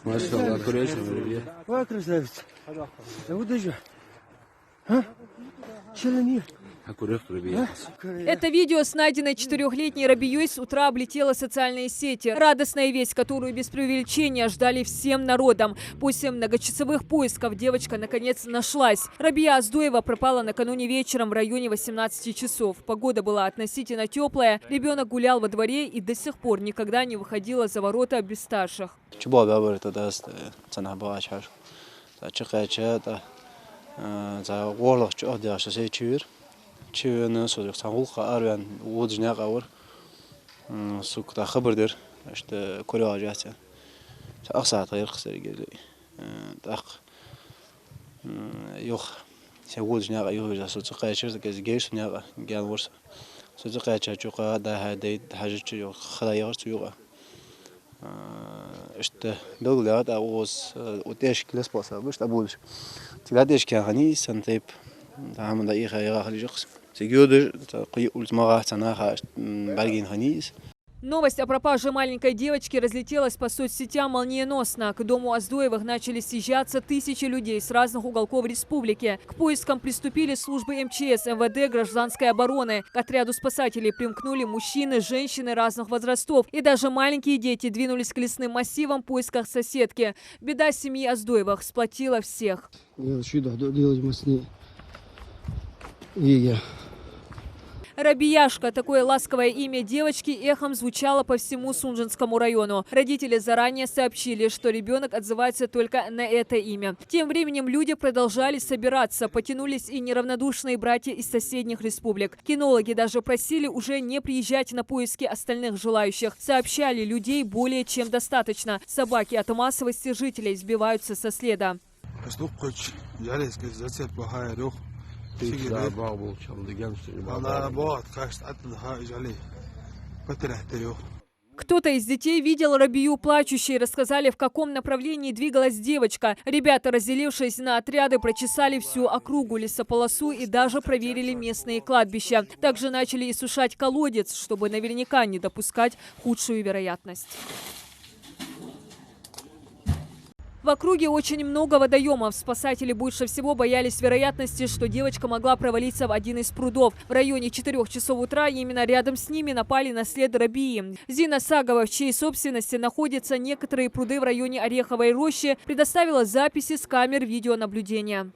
Машалла, аккуратнее. Ой, красавица. А вот даже. А? Челани. Это видео с найденной 4-летней Рабией с утра облетело социальные сети. Радостная весть, которую без преувеличения ждали всем народом. После многочасовых поисков девочка наконец нашлась. Рабия Аздоева пропала накануне вечером в районе 18 часов. Погода была относительно теплая. Ребенок гулял во дворе и до сих пор никогда не выходила за ворота без старших. Чивен сорок сангулка арван удежня гавар сукта хабардер işte Kore'acası aksaat hayır kısır geliyor tak yok şey udejnya gavar sözü kaçırdı kez geçti ne gel varsa sözü kaçır çok daha hadi hacı yok xalayar yok işte böyle da oz uteş klas basa işte bu tiladeş ki hani sen tip tamam da iyi hayır halicak. Новость о пропаже маленькой девочки разлетелась по соцсетям молниеносно. К дому Аздоевых начали съезжаться тысячи людей с разных уголков республики. К поискам приступили службы МЧС, МВД, гражданской обороны. К отряду спасателей примкнули мужчины, женщины разных возрастов. И даже маленькие дети двинулись к лесным массивам в поисках соседки. Беда семьи Аздоевых сплотила всех. Рабияшка, такое ласковое имя девочки, эхом звучало по всему Сунжинскому району. Родители заранее сообщили, что ребенок отзывается только на это имя. Тем временем люди продолжали собираться. Потянулись и неравнодушные братья из соседних республик. Кинологи даже просили уже не приезжать на поиски остальных желающих. Сообщали, людей более чем достаточно. Собаки от массовости жителей сбиваются со следа. Кто-то из детей видел Рабию плачущей, рассказали, в каком направлении двигалась девочка. Ребята, разделившись на отряды, прочесали всю округу, лесополосу и даже проверили местные кладбища. Также начали иссушать колодец, чтобы наверняка не допускать худшую вероятность. В округе очень много водоемов. Спасатели больше всего боялись вероятности, что девочка могла провалиться в один из прудов. В районе 4 часов утра именно рядом с ними напали на след Рабии. Зина Сагова, в чьей собственности находятся некоторые пруды в районе Ореховой рощи, предоставила записи с камер видеонаблюдения.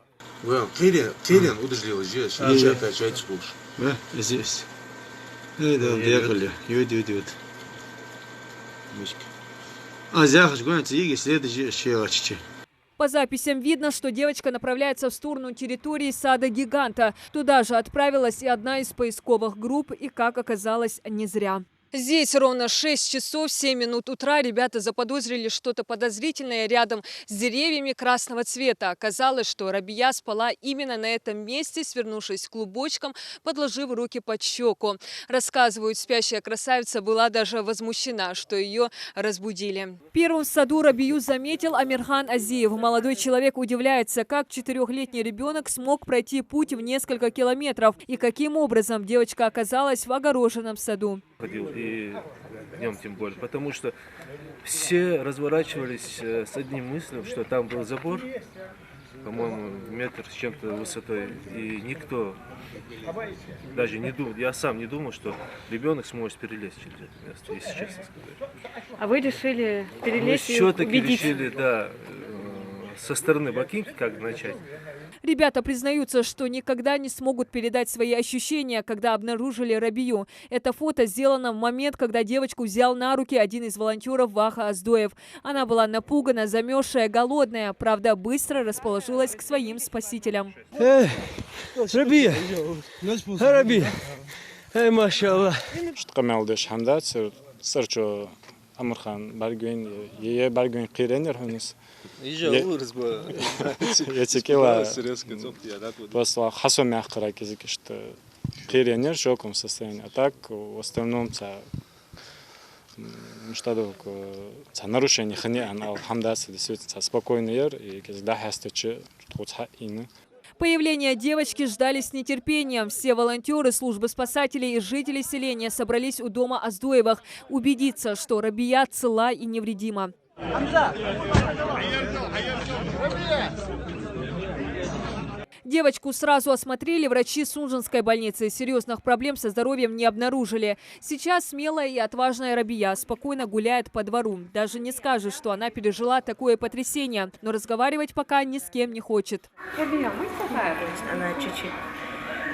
По записям видно, что девочка направляется в сторону территории сада гиганта. Туда же отправилась и одна из поисковых групп, и, как оказалось, не зря. Здесь ровно 6 часов 7 минут утра ребята заподозрили что-то подозрительное рядом с деревьями красного цвета. Оказалось, что Рабия спала именно на этом месте, свернувшись клубочком, подложив руки под щеку. Рассказывают, спящая красавица была даже возмущена, что ее разбудили. Первым в саду Рабию заметил Амирхан Азиев. Молодой человек удивляется, как 4-летний ребенок смог пройти путь в несколько километров и каким образом девочка оказалась в огороженном саду. И днем тем более, потому что все разворачивались с одним мыслью, что там был забор, по-моему, метр с чем-то высотой, и никто даже не думал, я сам не думал, что ребенок сможет перелезть через это место, если честно сказать. А вы решили перелезть и все-таки убедить? Решили, да, со стороны ботинки как начать. Ребята признаются, что никогда не смогут передать свои ощущения, когда обнаружили Рабию. Это фото сделано в момент, когда девочку взял на руки один из волонтеров Ваха Аздоев. Она была напугана, замерзшая, голодная, правда, быстро расположилась к своим спасителям. Рабия! Рабия! Машалла! Амирхан Баргуин, ее Баргуин Киренер хунис. Я текила просто хасом мягкая кизики, что Киренер в шоковом состоянии, а так в остальном что нарушение хани, алхамдаса действительно спокойный и когда хастачи ины. Появление девочки ждали с нетерпением. Все волонтеры, службы спасателей и жители селения собрались у дома Аздоевых убедиться, что Рабия цела и невредима. Девочку сразу осмотрели врачи Сунжинской больницы. Серьезных проблем со здоровьем не обнаружили. Сейчас смелая и отважная Рабия спокойно гуляет по двору. Даже не скажешь, что она пережила такое потрясение. Но разговаривать пока ни с кем не хочет. Рабия, мы она чуть-чуть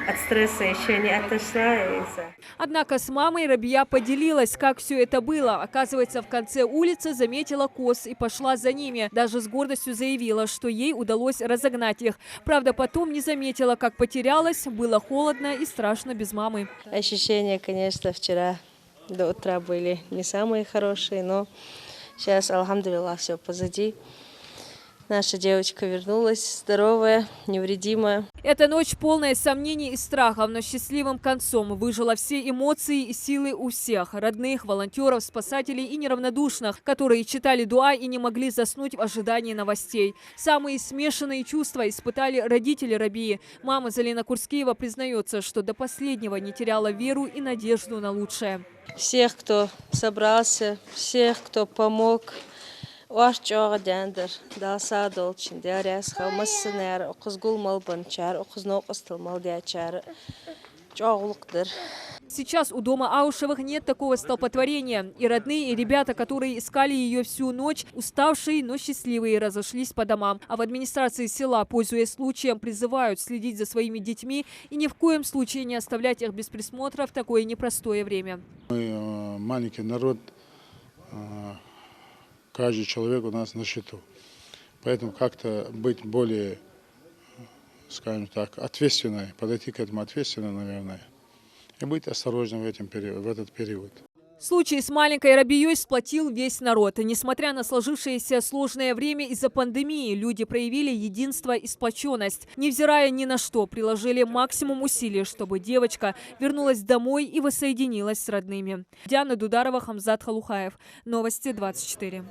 от стресса еще не отошла. Однако с мамой Рабия поделилась, как все это было. Оказывается, в конце улицы заметила коз и пошла за ними. Даже с гордостью заявила, что ей удалось разогнать их. Правда, потом не заметила, как потерялась. Было холодно и страшно без мамы. Ощущения, конечно, вчера до утра были не самые хорошие, но сейчас, алхамдулиллах, все позади. Наша девочка вернулась здоровая, невредимая. Эта ночь полная сомнений и страхов, но счастливым концом выжила все эмоции и силы у всех. Родных, волонтеров, спасателей и неравнодушных, которые читали дуа и не могли заснуть в ожидании новостей. Самые смешанные чувства испытали родители Рабии. Мама Залина Курскиева признается, что до последнего не теряла веру и надежду на лучшее. Всех, кто собрался, всех, кто помог. Ваш чога дендер, да садолчин, да рясха, массенер, окузгул малбанчар, окузнок осталмал дячар, чоглуктер. Сейчас у дома Аушевых нет такого столпотворения. И родные, и ребята, которые искали ее всю ночь, уставшие, но счастливые, разошлись по домам. А в администрации села, пользуясь случаем, призывают следить за своими детьми и ни в коем случае не оставлять их без присмотра в такое непростое время. Мы маленький народ. Каждый человек у нас на счету. Поэтому как-то быть более, скажем так, ответственной, подойти к этому ответственно, наверное, и быть осторожным в этот период. Случай с маленькой Рабией сплотил весь народ. Несмотря на сложившееся сложное время из-за пандемии, люди проявили единство и сплоченность. Невзирая ни на что, приложили максимум усилий, чтобы девочка вернулась домой и воссоединилась с родными. Диана Дударова, Хамзат Халухаев. Новости 24.